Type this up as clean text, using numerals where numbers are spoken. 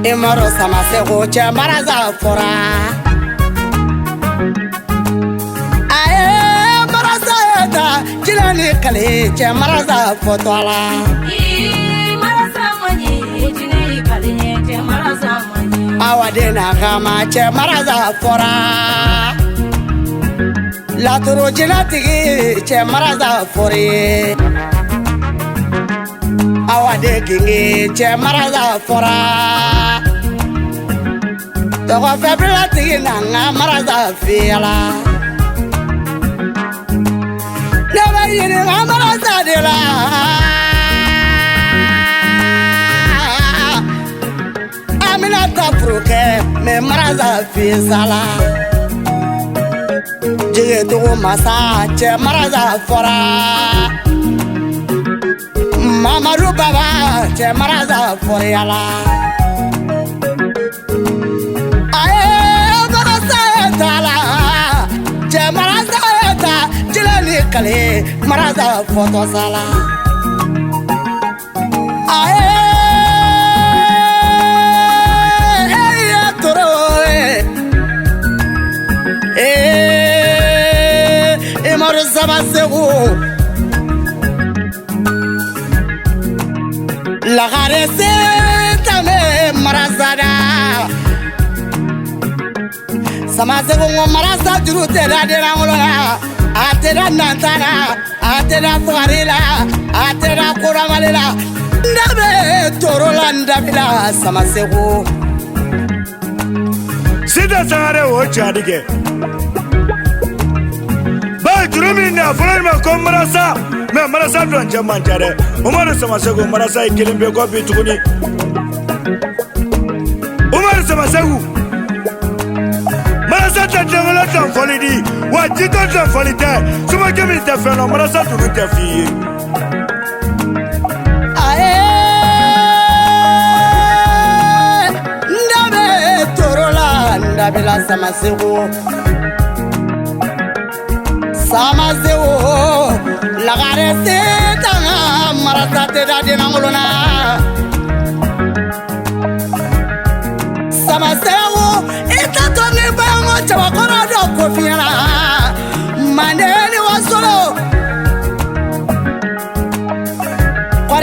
Imaro sama sego che maraza fora aye maraza ta jilani kale che maraza fotola maraza mani jine kale che maraza mani awadena kama che maraza fora la toro jilati che maraza fore awade gingi che maraza fora Togo febrile tigina nga maraza fiala Neba yini nga maraza dila Amina tapruke me maraza fisala Jige tugu masa che maraza fora Mamaru baba che maraza foriala Kale maraza foto sala aye toro marza basego la garese tame marazada samasego maraza jurute radera ngolola Atera nantana, atera fuarila, atera kuramalila Ndabe torolanda bila samasego Sida sangare o chadige Ba turumi na fulani ko marasa me marasa don jamman tare Umar samasego marasa ikilimbe ko bituguni Umar samasego Marasa tangala tan folidi Wajito tan folite Suma kemi te feno marasa tunu te fiye Aye Ndabe torola ndabila samasego Samasego Lagare se tanga marasa te dadi nangolona Samasego Ita toni bango chawa